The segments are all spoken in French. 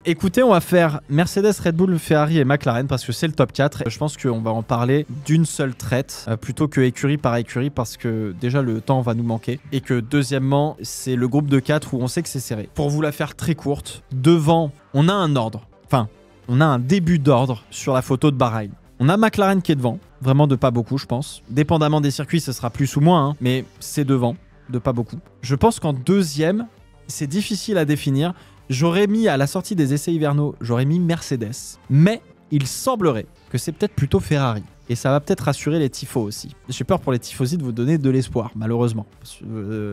Écoutez, on va faire Mercedes, Red Bull, Ferrari et McLaren parce que c'est le top 4. Je pense qu'on va en parler d'une seule traite plutôt que écurie par écurie parce que déjà le temps va nous manquer et que deuxièmement, c'est le groupe de 4 où on sait que c'est serré. Pour vous la faire très courte, devant, on a un ordre. Enfin, on a un début d'ordre sur la photo de Bahreïn. On a McLaren qui est devant, vraiment de pas beaucoup, je pense. Dépendamment des circuits, ce sera plus ou moins, hein, mais c'est devant, de pas beaucoup. Je pense qu'en deuxième, c'est difficile à définir. J'aurais mis à la sortie des essais hivernaux, j'aurais mis Mercedes. Mais il semblerait que c'est peut-être plutôt Ferrari. Et ça va peut-être rassurer les tifos aussi. J'ai peur pour les tifosi de vous donner de l'espoir, malheureusement.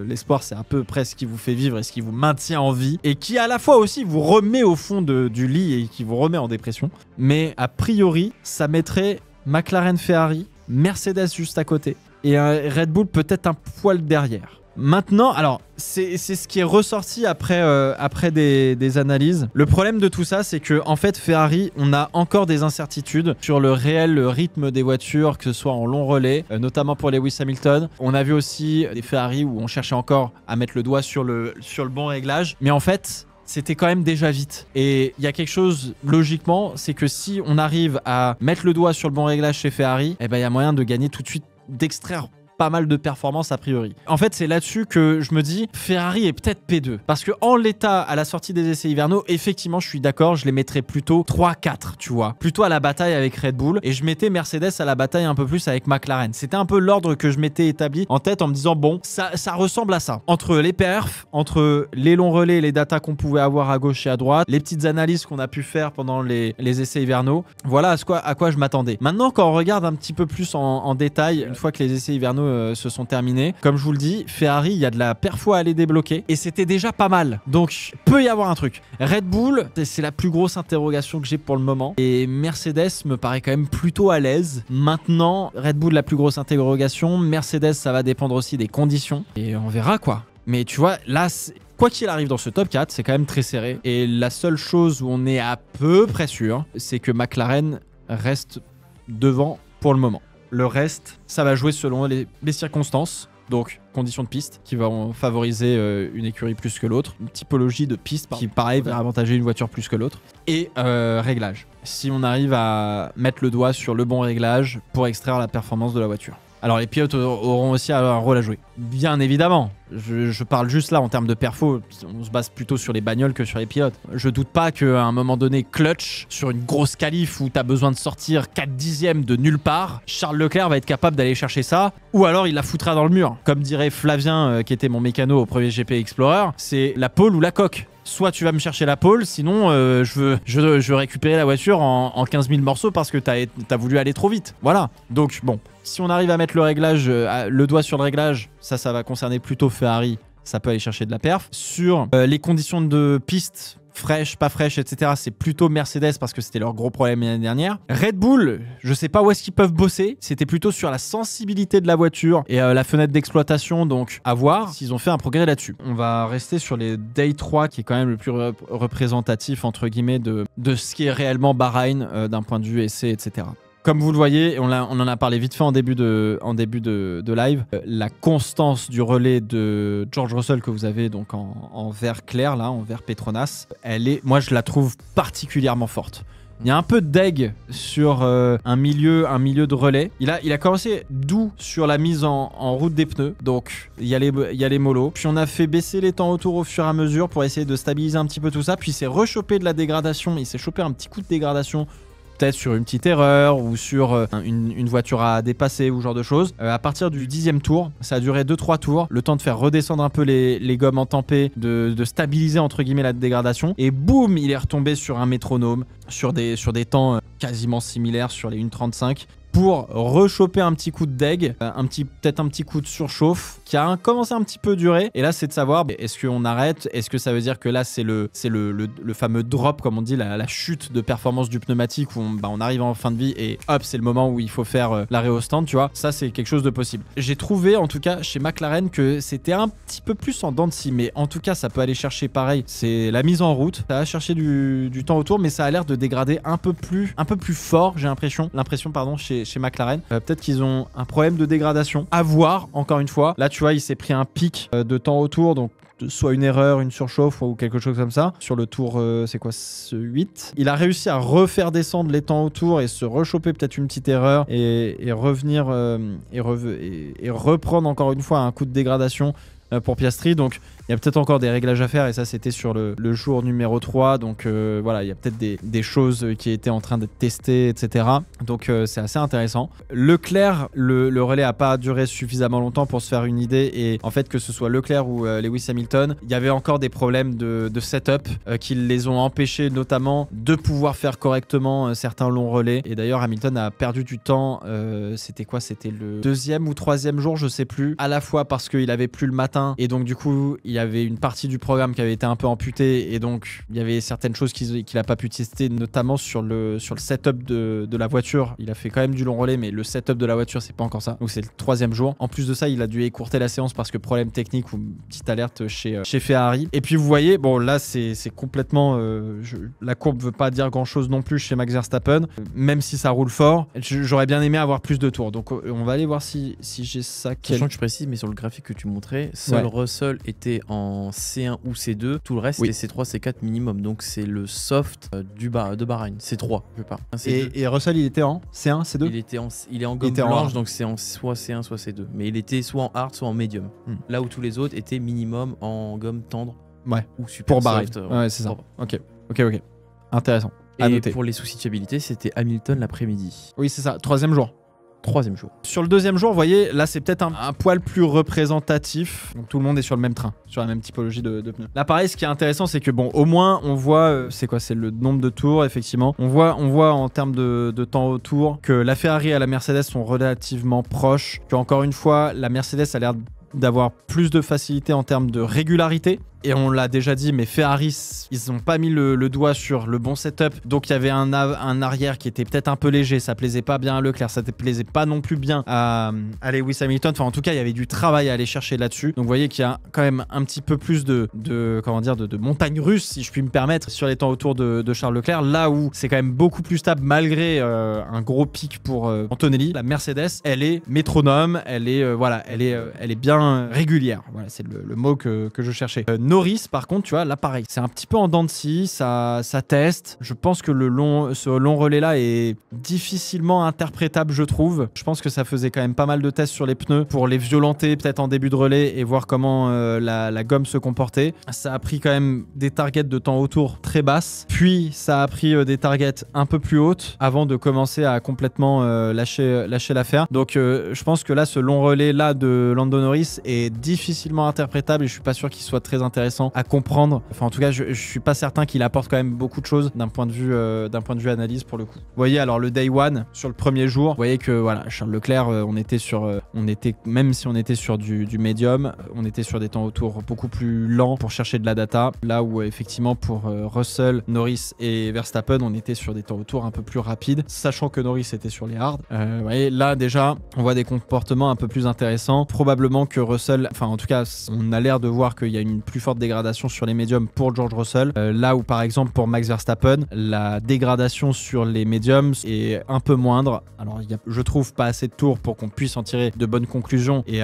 L'espoir, c'est à peu près ce qui vous fait vivre et ce qui vous maintient en vie. Et qui à la fois aussi vous remet au fond du lit et qui vous remet en dépression. Mais a priori, ça mettrait McLaren, Ferrari, Mercedes juste à côté. Et un Red Bull peut-être un poil derrière. Maintenant, alors, c'est ce qui est ressorti après des analyses. Le problème de tout ça, c'est que en fait, Ferrari, on a encore des incertitudes sur le réel rythme des voitures, que ce soit en long relais, notamment pour Lewis Hamilton. On a vu aussi des Ferrari où on cherchait encore à mettre le doigt sur le bon réglage. Mais en fait, c'était quand même déjà vite. Et il y a quelque chose, logiquement, c'est que si on arrive à mettre le doigt sur le bon réglage chez Ferrari, eh ben, il y a moyen de gagner tout de suite, d'extraire pas mal de performances a priori. En fait, c'est là-dessus que je me dis Ferrari est peut-être P2. Parce que en l'état, à la sortie des essais hivernaux, effectivement, je suis d'accord, je les mettrais plutôt 3-4, tu vois. Plutôt à la bataille avec Red Bull. Et je mettais Mercedes à la bataille un peu plus avec McLaren. C'était un peu l'ordre que je m'étais établi en tête en me disant, bon, ça ressemble à ça. Entre les perfs, entre les longs relais, les datas qu'on pouvait avoir à gauche et à droite, les petites analyses qu'on a pu faire pendant les essais hivernaux, voilà à quoi je m'attendais. Maintenant, quand on regarde un petit peu plus en détail, une fois que les essais hivernaux se sont terminés. Comme je vous le dis, Ferrari, il y a de la perfo à aller débloquer et c'était déjà pas mal. Donc, peut y avoir un truc. Red Bull, c'est la plus grosse interrogation que j'ai pour le moment. Et Mercedes me paraît quand même plutôt à l'aise. Maintenant, Red Bull, la plus grosse interrogation. Mercedes, ça va dépendre aussi des conditions. Et on verra quoi. Mais tu vois, là, quoi qu'il arrive dans ce top 4, c'est quand même très serré. Et la seule chose où on est à peu près sûr, c'est que McLaren reste devant pour le moment. Le reste, ça va jouer selon les circonstances. Donc, conditions de piste qui vont favoriser une écurie plus que l'autre. Une typologie de piste qui, pareil, va avantager une voiture plus que l'autre. Et réglage. Si on arrive à mettre le doigt sur le bon réglage pour extraire la performance de la voiture. Alors, les pilotes auront aussi un rôle à jouer. Bien évidemment. Je parle juste là en termes de perfo. On se base plutôt sur les bagnoles que sur les pilotes. Je doute pas qu'à un moment donné, clutch, sur une grosse qualif où tu as besoin de sortir 4 dixièmes de nulle part, Charles Leclerc va être capable d'aller chercher ça. Ou alors il la foutra dans le mur. Comme dirait Flavien, qui était mon mécano au premier GP Explorer, c'est la pole ou la coque. Soit tu vas me chercher la pole, sinon je veux récupérer la voiture en 15 000 morceaux parce que t'as voulu aller trop vite. Voilà. Donc bon, si on arrive à mettre le réglage, le doigt sur le réglage, ça va concerner plutôt Ferrari. Ça peut aller chercher de la perf. Sur les conditions de piste, fraîche, pas fraîche, etc. c'est plutôt Mercedes parce que c'était leur gros problème l'année dernière. Red Bull, je sais pas où est-ce qu'ils peuvent bosser. C'était plutôt sur la sensibilité de la voiture et la fenêtre d'exploitation. Donc, à voir s'ils ont fait un progrès là-dessus. On va rester sur les Day 3 qui est quand même le plus représentatif, entre guillemets, de ce qui est réellement Bahreïn d'un point de vue essai, etc. Comme vous le voyez, on en a parlé vite fait en début de live, la constance du relais de George Russell que vous avez donc en vert clair, là, en vert Petronas, moi je la trouve particulièrement forte. Il y a un peu de deg sur un milieu de relais. Il a commencé doux sur la mise en route des pneus. Donc, il y a les mollos. Puis, on a fait baisser les temps autour au fur et à mesure pour essayer de stabiliser un petit peu tout ça. Puis, il s'est rechopé de la dégradation. Il s'est chopé un petit coup de dégradation. Peut-être sur une petite erreur ou sur une voiture à dépasser ou ce genre de choses. À partir du 10e tour, ça a duré 2-3 tours, le temps de faire redescendre un peu les gommes entempées, de stabiliser entre guillemets la dégradation. Et boum, il est retombé sur un métronome, sur des temps quasiment similaires sur les 1.35. Pour rechoper un petit coup de deg, peut-être un petit coup de surchauffe qui a commencé un petit peu durer. Et là, c'est de savoir, est-ce qu'on arrête? Est-ce que ça veut dire que là, c'est le fameux drop, comme on dit, la chute de performance du pneumatique où on arrive en fin de vie et hop, c'est le moment où il faut faire l'arrêt au stand, tu vois. Ça, c'est quelque chose de possible. J'ai trouvé, en tout cas, chez McLaren que c'était un petit peu plus en dents de scie. Mais en tout cas, ça peut aller chercher pareil. C'est la mise en route. Ça va chercher du temps autour, mais ça a l'air de dégrader un peu plus fort, j'ai l'impression, chez McLaren. Peut-être qu'ils ont un problème de dégradation. À voir, encore une fois. Là, tu vois, il s'est pris un pic de temps autour, donc soit une erreur, une surchauffe ou quelque chose comme ça. Sur le tour, c'est quoi, ce 8. Il a réussi à refaire descendre les temps autour et se rechoper peut-être une petite erreur et revenir et reprendre encore une fois un coup de dégradation pour Piastri. Donc il y a peut-être encore des réglages à faire et ça c'était sur le jour numéro 3. Donc voilà, il y a peut-être des choses qui étaient en train d'être testées, etc. Donc c'est assez intéressant. Leclerc, le relais a pas duré suffisamment longtemps pour se faire une idée, et en fait que ce soit Leclerc ou Lewis Hamilton, il y avait encore des problèmes de setup qui les ont empêchés notamment de pouvoir faire correctement certains longs relais. Et d'ailleurs Hamilton a perdu du temps, c'était quoi, c'était le 2e ou 3e jour, je sais plus, à la fois parce qu'il avait plus le matin et donc du coup il y avait une partie du programme qui avait été un peu amputée, et donc il y avait certaines choses qu'il n'a pas pu tester, notamment sur le setup de la voiture. Il a fait quand même du long relais, mais le setup de la voiture c'est pas encore ça, donc c'est le 3e jour. En plus de ça, il a dû écourter la séance parce que problème technique ou petite alerte chez Ferrari. Et puis vous voyez, bon là c'est complètement la courbe veut pas dire grand chose non plus chez Max Verstappen, même si ça roule fort. J'aurais bien aimé avoir plus de tours, donc on va aller voir si j'ai ça. Sachant que je précise, mais sur le graphique que tu montrais, seul Russell était en C1 ou C2, tout le reste c'était C3, C4 minimum, donc c'est le soft de Bahreïn, C3 je parle. Et Russell il était en C1, C2 il est en gomme blanche, donc c'est en soit C1 soit C2, mais il était soit en hard soit en medium, là où tous les autres étaient minimum en gomme tendre ou super pour Bahreïn. soft. Ouais, c'est ça. Ok, intéressant. Et pour les soucis de fiabilité, c'était Hamilton l'après-midi. Oui, c'est ça, 3e jour. 3e jour. Sur le 2e jour, vous voyez, là c'est peut-être un poil plus représentatif. Donc tout le monde est sur le même train, sur la même typologie de pneus. Là pareil, ce qui est intéressant, c'est que bon, au moins on voit, c'est quoi, c'est le nombre de tours, effectivement. On voit en termes de temps au tour que la Ferrari et la Mercedes sont relativement proches. Que encore une fois, la Mercedes a l'air d'avoir plus de facilité en termes de régularité. Et on l'a déjà dit, mais Ferrari, ils n'ont pas mis le doigt sur le bon setup. Donc il y avait un arrière qui était peut-être un peu léger. Ça plaisait pas bien à Leclerc, ça plaisait pas non plus bien à Lewis Hamilton. Enfin, en tout cas, il y avait du travail à aller chercher là-dessus. Donc vous voyez qu'il y a quand même un petit peu plus de montagne russe, si je puis me permettre, sur les temps autour de Charles Leclerc. Là où c'est quand même beaucoup plus stable malgré un gros pic pour Antonelli. La Mercedes, elle est métronome, elle est bien régulière. Voilà, c'est le mot que je cherchais. Norris, par contre, tu vois, là pareil, c'est un petit peu en dents de scie, ça teste. Je pense que ce long relais-là est difficilement interprétable, je trouve. Je pense que ça faisait quand même pas mal de tests sur les pneus pour les violenter peut-être en début de relais et voir comment la gomme se comportait. Ça a pris quand même des targets de temps autour très basses, puis ça a pris des targets un peu plus hautes avant de commencer à complètement lâcher l'affaire. Donc je pense que là, ce long relais-là de Lando Norris est difficilement interprétable et je suis pas sûr qu'il soit très intéressant à comprendre. Enfin, en tout cas, je suis pas certain qu'il apporte quand même beaucoup de choses d'un point de vue analyse pour le coup. Vous voyez, alors le day one sur le premier jour, vous voyez que voilà, Charles Leclerc, même si on était sur du médium, on était sur des temps autour beaucoup plus lents pour chercher de la data. Là où effectivement pour Russell, Norris et Verstappen, on était sur des temps autour un peu plus rapides, sachant que Norris était sur les hards. Vous voyez, là déjà, on voit des comportements un peu plus intéressants. Probablement que Russell, enfin en tout cas, on a l'air de voir qu'il y a une plus forte dégradation sur les médiums pour George Russell, là où par exemple pour Max Verstappen la dégradation sur les médiums est un peu moindre. Alors il y a, je trouve, pas assez de tours pour qu'on puisse en tirer de bonnes conclusions et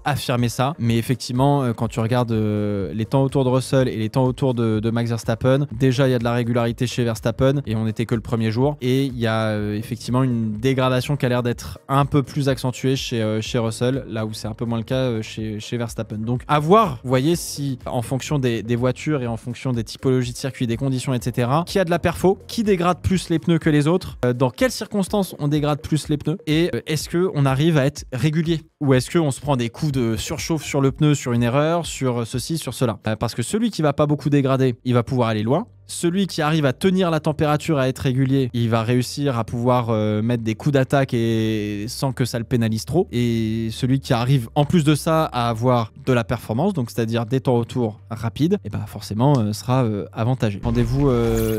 affirmer ça, mais effectivement quand tu regardes les temps autour de Russell et les temps autour de Max Verstappen, déjà il y a de la régularité chez Verstappen et on n'était que le premier jour, et il y a effectivement une dégradation qui a l'air d'être un peu plus accentuée chez Russell, là où c'est un peu moins le cas chez Verstappen. Donc à voir, vous voyez, si en fonction des voitures et en fonction des typologies de circuit, des conditions, etc., qui a de la perfo, qui dégrade plus les pneus que les autres, dans quelles circonstances on dégrade plus les pneus, et est-ce qu'on arrive à être régulier, ou est-ce qu'on se prend des coups de surchauffe sur le pneu, sur une erreur, sur ceci, sur cela. Parce que celui qui va pas beaucoup dégrader, il va pouvoir aller loin. Celui qui arrive à tenir la température, à être régulier, il va réussir à pouvoir mettre des coups d'attaque et sans que ça le pénalise trop. Et celui qui arrive en plus de ça à avoir de la performance, donc c'est-à-dire des temps autour rapides, et bah forcément sera avantagé. Rendez-vous,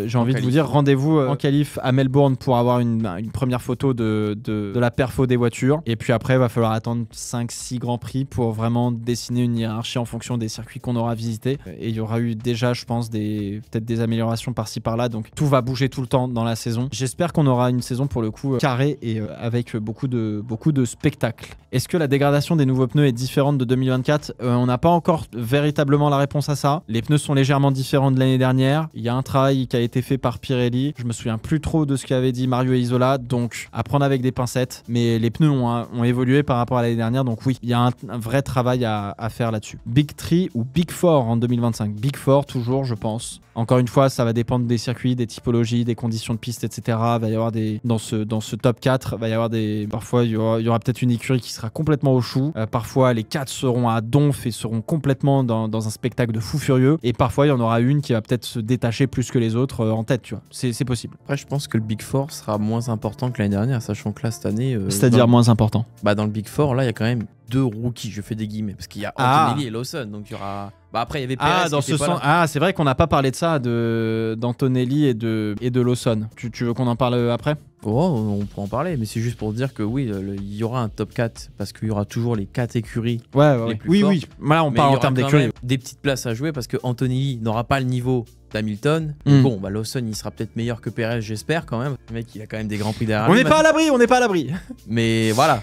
j'ai envie de vous dire, rendez-vous en qualif à Melbourne pour avoir une première photo de la perfo des voitures. Et puis après, il va falloir attendre 5-6 grands prix pour vraiment dessiner une hiérarchie en fonction des circuits qu'on aura visités. Et il y aura eu déjà, je pense, peut-être des améliorations améliorations par-ci par-là, donc tout va bouger tout le temps dans la saison. J'espère qu'on aura une saison pour le coup carrée et avec beaucoup de spectacles. Est-ce que la dégradation des nouveaux pneus est différente de 2024 ? On n'a pas encore véritablement la réponse à ça. Les pneus sont légèrement différents de l'année dernière. Il y a un travail qui a été fait par Pirelli. Je me souviens plus trop de ce qu'avait dit Mario et Isola, donc à prendre avec des pincettes. Mais les pneus ont évolué par rapport à l'année dernière, donc oui, il y a un vrai travail à faire là-dessus. Big 3 ou Big 4 en 2025 ? Big 4 toujours, je pense. Encore une fois, ça va dépendre des circuits, des typologies, des conditions de piste, etc. Va y avoir dans ce top 4, va y avoir parfois il y aura peut-être une écurie qui sera complètement au chou. Parfois les 4 seront à donf et seront complètement dans un spectacle de fou furieux. Et parfois il y en aura une qui va peut-être se détacher plus que les autres en tête, tu vois. C'est possible. Après, je pense que le Big 4 sera moins important que l'année dernière, sachant que là cette année. C'est-à-dire moins important. Bah dans le Big 4, là il y a quand même 2 rookies, je fais des guillemets, parce qu'il y a Antonelli et Lawson, donc il y aura. Bah après il y avait Perez dans ce sens. Ah, c'est vrai qu'on n'a pas parlé de ça, d'Antonelli et de Lawson. Tu veux qu'on en parle après ? Oh, on peut en parler, mais c'est juste pour dire que oui, il y aura un top 4 parce qu'il y aura toujours les 4 écuries. Ouais. Oui. Là, on parle en termes d'écuries. Des petites places à jouer parce que Antonelli n'aura pas le niveau d'Hamilton. Bon, bah Lawson, il sera peut-être meilleur que Perez, j'espère quand même. Le mec, il a quand même des grands prix derrière. On n'est pas à l'abri. Mais voilà.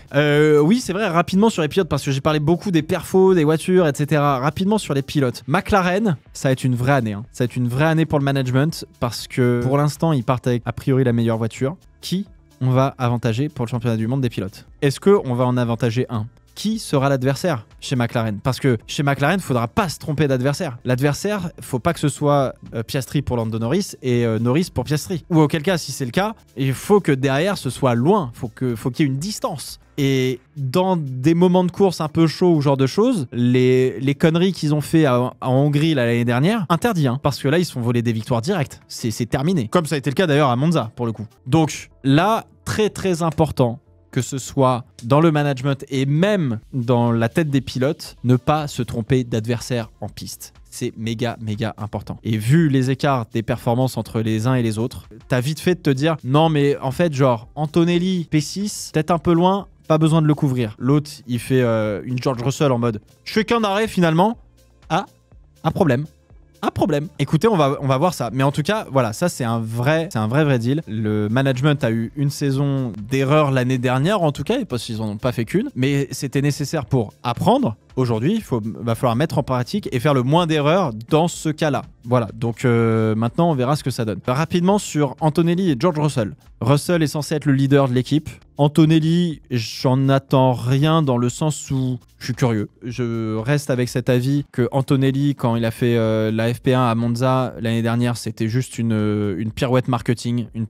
Oui, c'est vrai, rapidement sur les pilotes, parce que j'ai parlé beaucoup des perfos, des voitures, etc. Rapidement sur les pilotes. McLaren, ça va être une vraie année. Ça va être une vraie année pour le management parce que pour l'instant, ils partent avec a priori la meilleure voiture. Qui on va avantager pour le championnat du monde des pilotes ? Est-ce qu'on va en avantager un ? Qui sera l'adversaire chez McLaren ? Parce que chez McLaren, il ne faudra pas se tromper d'adversaire. L'adversaire, il ne faut pas que ce soit Piastri pour Lando Norris et Norris pour Piastri. Ou auquel cas, si c'est le cas, il faut que derrière, ce soit loin. Faut qu'il y ait une distance. Et dans des moments de course un peu chauds ou genre de choses, les conneries qu'ils ont fait à Hongrie l'année dernière, interdit, hein, parce que là, ils se font voler des victoires directes. C'est terminé. Comme ça a été le cas d'ailleurs à Monza, pour le coup. Donc là, très très important, que ce soit dans le management et même dans la tête des pilotes, ne pas se tromper d'adversaire en piste. C'est méga important. Et vu les écarts des performances entre les uns et les autres, t'as vite fait de te dire non mais en fait genre Antonelli P6, peut-être un peu loin, pas besoin de le couvrir. L'autre il fait une George Russell en mode je fais qu'un arrêt finalement. Ah, un problème. Écoutez, on va voir ça. Mais en tout cas, voilà, ça c'est un vrai deal. Le management a eu une saison d'erreur l'année dernière, en tout cas, parce qu'ils en ont pas fait qu'une. Mais c'était nécessaire pour apprendre. Aujourd'hui, va falloir mettre en pratique et faire le moins d'erreurs dans ce cas-là. Voilà, donc maintenant on verra ce que ça donne. Rapidement sur Antonelli et George Russell. Russell est censé être le leader de l'équipe. Antonelli, j'en attends rien dans le sens où je suis curieux. Je reste avec cet avis que Antonelli, quand il a fait la FP1 à Monza l'année dernière, c'était juste une pirouette marketing, une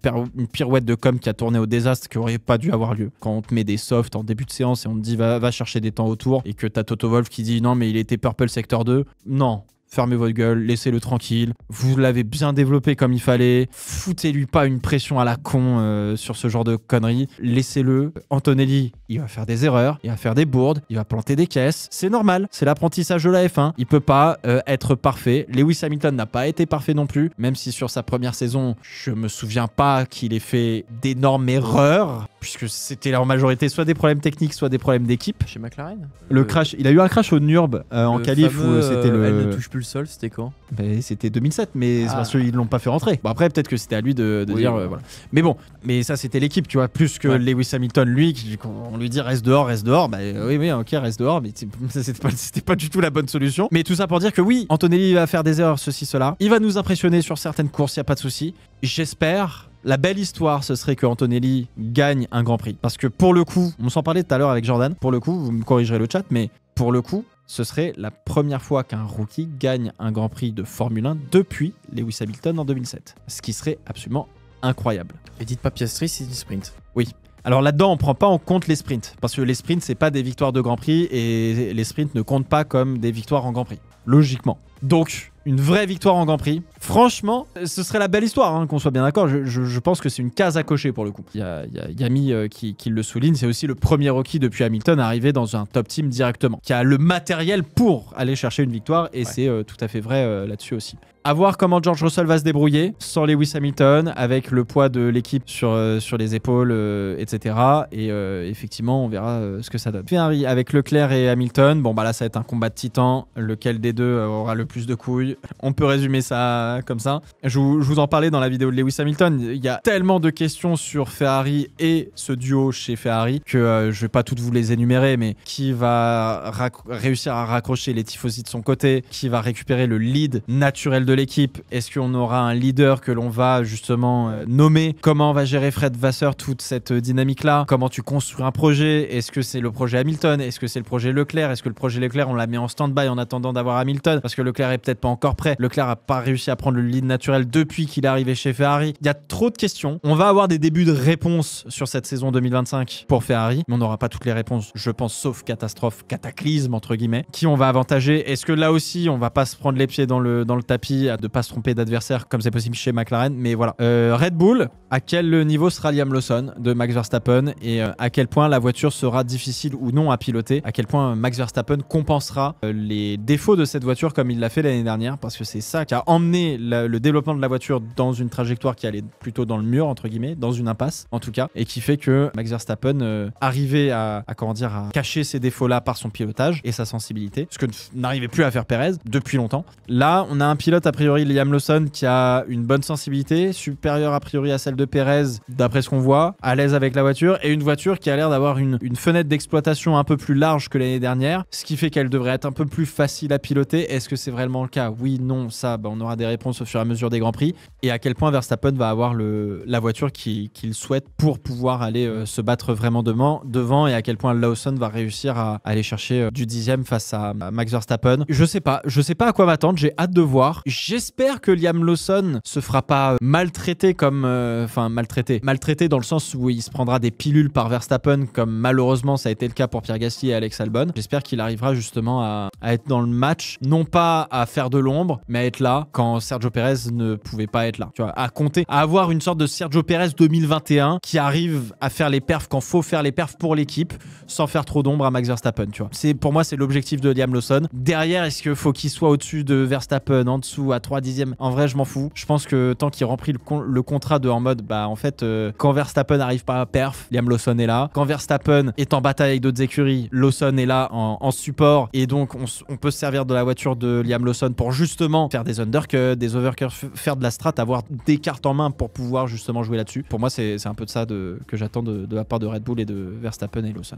pirouette de com qui a tourné au désastre, qui aurait pas dû avoir lieu. Quand on te met des softs en début de séance et on te dit va chercher des temps autour et que t'as Toto Wolff qui dit non mais il était Purple Sector 2, non. Fermez votre gueule, laissez-le tranquille. Vous l'avez bien développé comme il fallait. Foutez-lui pas une pression à la con sur ce genre de conneries. Laissez-le. Antonelli, il va faire des erreurs, il va faire des bourdes, il va planter des caisses. C'est normal, c'est l'apprentissage de la F1. Il peut pas être parfait. Lewis Hamilton n'a pas été parfait non plus. Même si sur sa première saison, je me souviens pas qu'il ait fait d'énormes erreurs, puisque c'était en majorité soit des problèmes techniques, soit des problèmes d'équipe. Chez McLaren, le crash, il a eu un crash au Nürb en qualif où c'était elle ne touche plus le sol, c'était quand ? C'était 2007, mais c'est parce qu'ils l'ont pas fait rentrer. Bon, après, peut-être que c'était à lui de dire. Voilà. Mais bon, mais ça, c'était l'équipe, tu vois, plus que Lewis Hamilton, lui, on lui dit reste dehors. Bah oui, ok, reste dehors, mais c'était pas du tout la bonne solution. Mais tout ça pour dire que oui, Antonelli va faire des erreurs, ceci, cela. Il va nous impressionner sur certaines courses, y a pas de souci. J'espère. La belle histoire, ce serait que Antonelli gagne un Grand Prix. Parce que pour le coup, on s'en parlait tout à l'heure avec Jordan, pour le coup, vous me corrigerez le chat, mais pour le coup, ce serait la première fois qu'un rookie gagne un Grand Prix de Formule 1 depuis Lewis Hamilton en 2007. Ce qui serait absolument incroyable. Et dites pas Piastri, c'est du sprint. Oui. Alors là-dedans, on prend pas en compte les sprints. Parce que les sprints, c'est pas des victoires de Grand Prix et les sprints ne comptent pas comme des victoires en Grand Prix. Logiquement. Donc, une vraie victoire en Grand Prix. Franchement, ce serait la belle histoire, hein, qu'on soit bien d'accord. Je pense que c'est une case à cocher pour le coup. Il y a Yami qui le souligne. C'est aussi le premier rookie depuis Hamilton à arriver dans un top team directement, qui a le matériel pour aller chercher une victoire. Et c'est tout à fait vrai là-dessus aussi. À voir comment George Russell va se débrouiller sans Lewis Hamilton, avec le poids de l'équipe sur les épaules, etc. Et effectivement, on verra ce que ça donne. Ferrari avec Leclerc et Hamilton. Bon, bah là, ça va être un combat de titans. Lequel des deux aura le plus de couilles? On peut résumer ça comme ça. Je vous en parlais dans la vidéo de Lewis Hamilton. Il y a tellement de questions sur Ferrari et ce duo chez Ferrari que je vais pas toutes vous les énumérer, mais qui va réussir à raccrocher les tifosi de son côté, qui va récupérer le lead naturel de l'équipe. Est-ce qu'on aura un leader que l'on va justement nommer? Comment va gérer Fred Vasseur toute cette dynamique-là? Comment tu construis un projet? Est-ce que c'est le projet Hamilton? Est-ce que c'est le projet Leclerc? Est-ce que le projet Leclerc, on l'a mis en stand-by en attendant d'avoir Hamilton parce que Leclerc est peut-être pas encore prêt? Leclerc a pas réussi à prendre le lead naturel depuis qu'il est arrivé chez Ferrari. Il y a trop de questions. On va avoir des débuts de réponses sur cette saison 2025 pour Ferrari, mais on n'aura pas toutes les réponses, je pense, sauf catastrophe, cataclysme entre guillemets. Qui on va avantager? Est-ce que là aussi on va pas se prendre les pieds dans le tapis, de pas se tromper d'adversaire comme c'est possible chez McLaren? Mais voilà. Red Bull, à quel niveau sera Liam Lawson de Max Verstappen et à quel point la voiture sera difficile ou non à piloter? À quel point Max Verstappen compensera les défauts de cette voiture comme il l'a fait l'année dernière? Parce que c'est ça qui a emmené le développement de la voiture dans une trajectoire qui allait plutôt dans le mur, entre guillemets, dans une impasse en tout cas, et qui fait que Max Verstappen arrivait à cacher ces défauts-là par son pilotage et sa sensibilité, ce que n'arrivait plus à faire Perez depuis longtemps. Là, on a un pilote, a priori Liam Lawson, qui a une bonne sensibilité, supérieure a priori à celle de Perez, d'après ce qu'on voit, à l'aise avec la voiture, et une voiture qui a l'air d'avoir une fenêtre d'exploitation un peu plus large que l'année dernière, ce qui fait qu'elle devrait être un peu plus facile à piloter. Est-ce que c'est vraiment le cas? Oui, non, ça, on aura des réponses au fur et à mesure des Grands Prix. Et à quel point Verstappen va avoir la voiture qu'il souhaite pour pouvoir aller se battre vraiment devant, et à quel point Lawson va réussir à aller chercher du 10e face à Max Verstappen. Je sais pas à quoi m'attendre, j'ai hâte de voir. J'espère que Liam Lawson se fera pas maltraiter comme... maltraité dans le sens où il se prendra des pilules par Verstappen, comme malheureusement ça a été le cas pour Pierre Gasly et Alex Albon. J'espère qu'il arrivera justement à être dans le match, non pas à faire de l'ombre, mais à être là quand Sergio Perez ne pouvait pas être là. Tu vois, à compter, à avoir une sorte de Sergio Perez 2021 qui arrive à faire les perfs quand faut faire les perfs pour l'équipe, sans faire trop d'ombre à Max Verstappen. Tu vois, pour moi c'est l'objectif de Liam Lawson. Derrière, est-ce qu'il faut qu'il soit au-dessus de Verstappen, en dessous à 3 dixièmes? En vrai, je m'en fous. Je pense que tant qu'il remplit le contrat en mode, en fait, quand Verstappen n'arrive pas à perf, Liam Lawson est là. Quand Verstappen est en bataille avec d'autres écuries, Lawson est là en support, et donc on peut se servir de la voiture de Liam Lawson pour justement faire des undercuts, des overcuts, faire de la strat, avoir des cartes en main pour pouvoir justement jouer là-dessus. Pour moi, c'est un peu de ça que j'attends de la part de Red Bull et de Verstappen et Lawson.